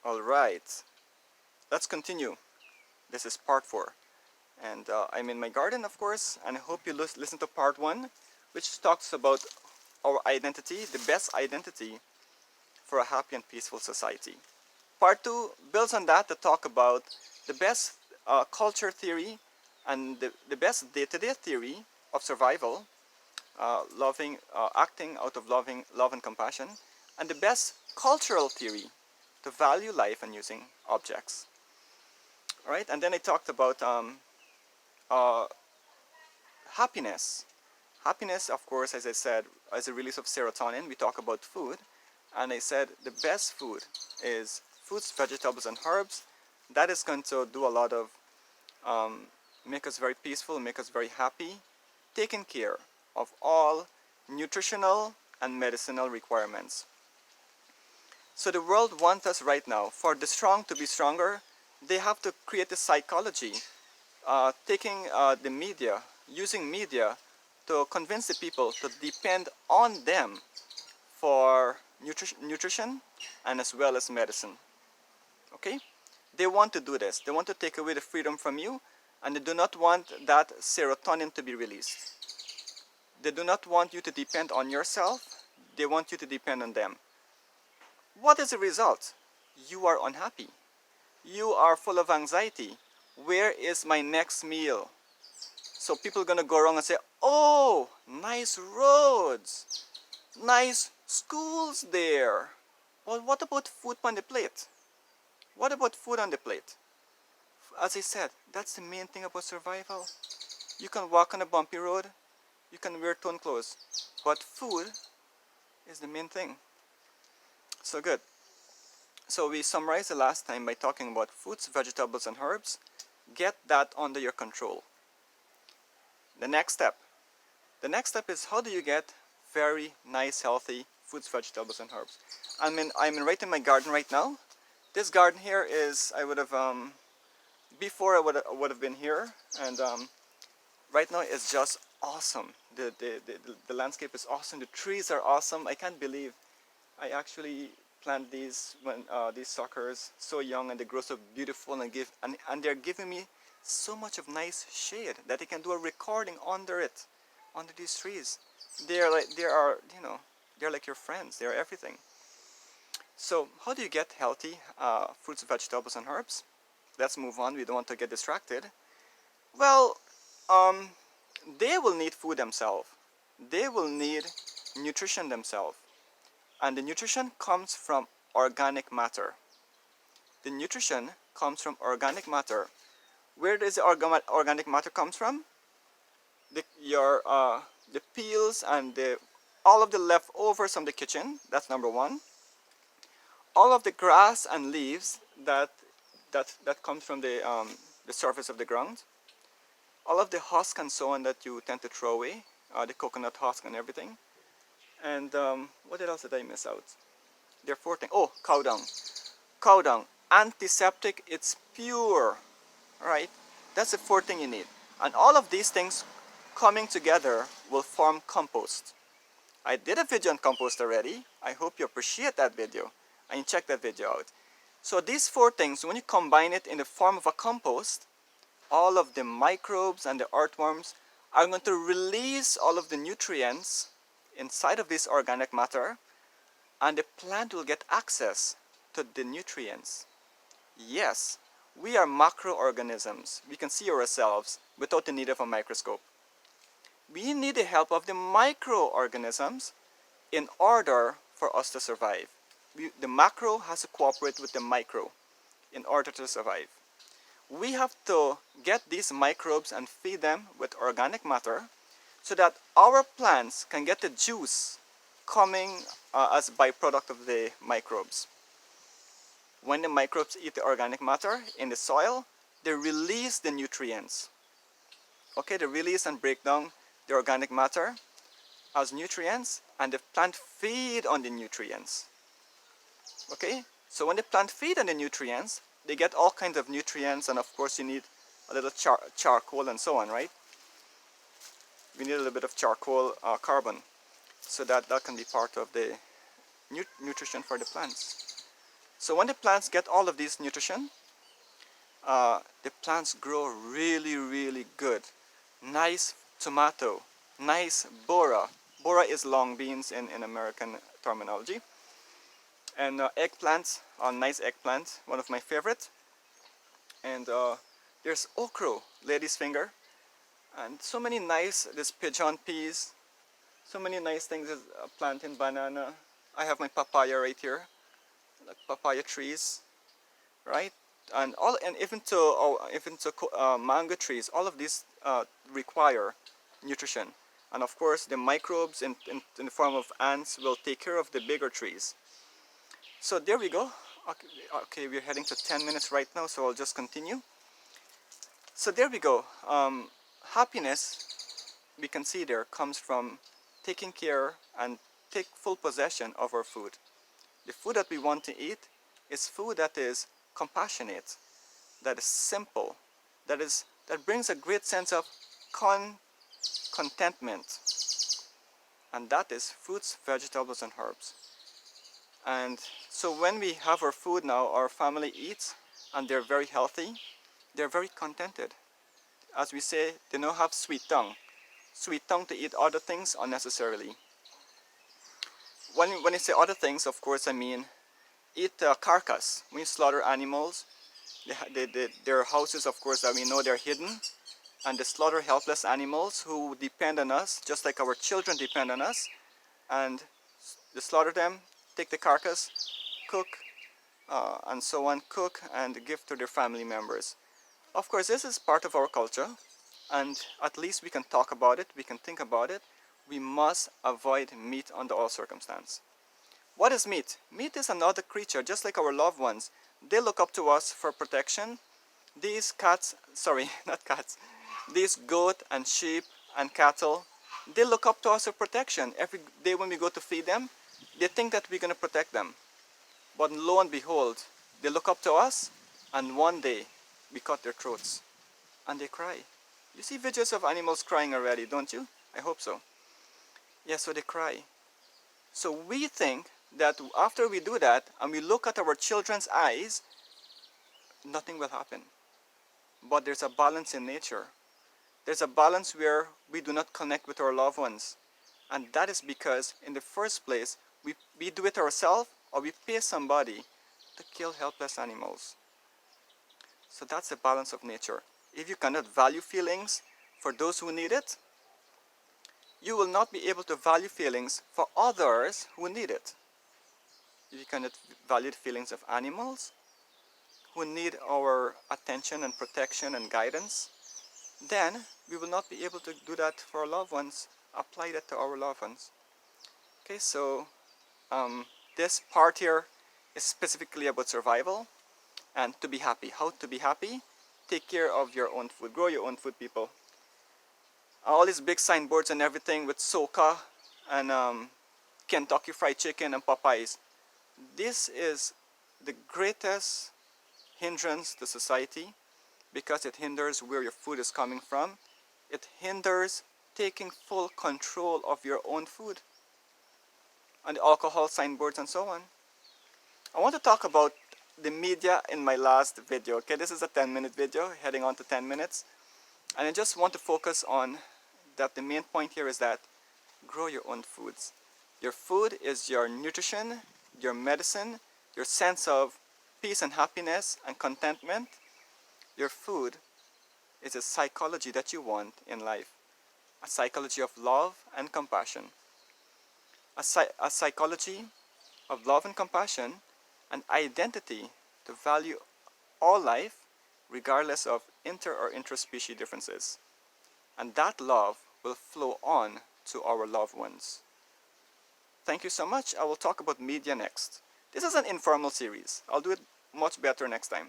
Alright, let's continue. This is part 4. And I'm in my garden, of course, and I hope you listen to part 1, which talks about our identity, the best identity for a happy and peaceful society. Part 2 builds on that to talk about the best culture theory and the best day-to-day theory of survival, acting out of love and compassion, and the best cultural theory to value life and using objects. All right, and then I talked about uh, happiness. Happiness, of course, as I said, as a release of serotonin. We talk about food, and I said the best food is fruits, vegetables, and herbs. That is going to do a lot of make us very peaceful, make us very happy, taking care of all nutritional and medicinal requirements. So the world wants us right now, for the strong to be stronger, they have to create a psychology, taking the media, using media to convince the people to depend on them for nutrition and as well as medicine. Okay? They want to do this. They want to take away the freedom from you, and they do not want that serotonin to be released. They do not want you to depend on yourself. They want you to depend on them. What is the result? You are unhappy. You are full of anxiety. Where is my next meal? So people are going to go around and say, oh, nice roads, nice schools there. Well, what about food on the plate? What about food on the plate? As I said, that's the main thing about survival. You can walk on a bumpy road, you can wear torn clothes, but food is the main thing. So good. So we summarized the last time by talking about fruits, vegetables, and herbs. Get that under your control. The next step. The next step is, how do you get very nice, healthy fruits, vegetables, and herbs? I'm right in my garden right now. This garden here is, I would have, before I would have been here, and right now it's just awesome. The landscape is awesome. The trees are awesome. I can't believe I actually plant these when these suckers so young, and they grow so beautiful, and they're giving me so much of nice shade that I can do a recording under it, under these trees. They're like your friends. They're everything. So how do you get healthy fruits, vegetables, and herbs? Let's move on. We don't want to get distracted. Well, they will need food themselves. They will need nutrition themselves. And the nutrition comes from organic matter. The nutrition comes from organic matter. Where does the organic matter comes from? The peels and all of the leftovers from the kitchen. That's number one. All of the grass and leaves that comes from the surface of the ground. All of the husk and so on that you tend to throw away, the coconut husk and everything. And what else did I miss out? There are 4 things. Oh, cow dung. Cow dung, antiseptic, it's pure. Alright, that's the 4 thing you need. And all of these things coming together will form compost. I did a video on compost already. I hope you appreciate that video and check that video out. So these 4 things, when you combine it in the form of a compost, all of the microbes and the earthworms are going to release all of the nutrients inside of this organic matter, and the plant will get access to the nutrients. Yes, we are macroorganisms. We can see ourselves without the need of a microscope. We need the help of the microorganisms in order for us to survive. The macro has to cooperate with the micro in order to survive. We have to get these microbes and feed them with organic matter so that our plants can get the juice coming as a byproduct of the microbes. When the microbes eat the organic matter in the soil, they release the nutrients. Okay, they release and break down the organic matter as nutrients, and the plant feed on the nutrients. Okay, so when the plant feed on the nutrients, they get all kinds of nutrients, and of course you need a little charcoal and so on, right? We need a little bit of charcoal carbon, so that can be part of the nutrition for the plants. So when the plants get all of this nutrition, the plants grow really, really good. Nice tomato, nice bora. Bora is long beans in American terminology. And eggplants, nice eggplant, one of my favorite. And there's okra, lady's finger, and so many nice, there's pigeon peas, so many nice things, there's a plantain, banana. I have my papaya right here, like papaya trees, right? And all, and even to mango trees, all of these require nutrition. And of course, the microbes in the form of ants will take care of the bigger trees. So there we go. Okay, we're heading to 10 minutes right now, so I'll just continue. So there we go. Happiness, we can see there, comes from taking care and take full possession of our food. The food that we want to eat is food that is compassionate, that is simple, that brings a great sense of contentment, and that is fruits, vegetables, and herbs. And so when we have our food now, our family eats, and they're very healthy, they're very contented. As we say, they don't have sweet tongue to eat other things unnecessarily. When I say other things, of course, I mean eat carcass. When you slaughter animals, their houses, of course, we know they're hidden, and they slaughter helpless animals who depend on us, just like our children depend on us, and they slaughter them, take the carcass, cook, and so on, cook and give to their family members. Of course, this is part of our culture, and at least we can talk about it, we can think about it. We must avoid meat under all circumstances. What is meat? Meat is another creature, just like our loved ones. They look up to us for protection. These cats, sorry, not cats, these goat and sheep and cattle, they look up to us for protection. Every day when we go to feed them, they think that we're going to protect them. But lo and behold, they look up to us, and one day we cut their throats and they cry. You see videos of animals crying already, don't you? I hope so. Yeah, so they cry. So we think that after we do that and we look at our children's eyes, nothing will happen. But there's a balance in nature. There's a balance where we do not connect with our loved ones. And that is because in the first place, we do it ourselves, or we pay somebody to kill helpless animals. So that's the balance of nature. If you cannot value feelings for those who need it, you will not be able to value feelings for others who need it. If you cannot value the feelings of animals who need our attention and protection and guidance, then we will not be able to do that for our loved ones, apply that to our loved ones. Okay, so this part here is specifically about survival and to be happy. How to be happy? Take care of your own food. Grow your own food, people. All these big signboards and everything with Soca and Kentucky Fried Chicken and Popeyes. This is the greatest hindrance to society because it hinders where your food is coming from. It hinders taking full control of your own food. And the alcohol signboards and so on. I want to talk about the media in my last video. Okay, this is a 10-minute video, heading on to 10 minutes. And I just want to focus on that the main point here is that grow your own foods. Your food is your nutrition, your medicine, your sense of peace and happiness and contentment. Your food is a psychology that you want in life. A psychology of love and compassion. A psychology of love and compassion, an identity to value all life regardless of inter or interspecies differences. And that love will flow on to our loved ones. Thank you so much. I will talk about media next. This is an informal series. I'll do it much better next time.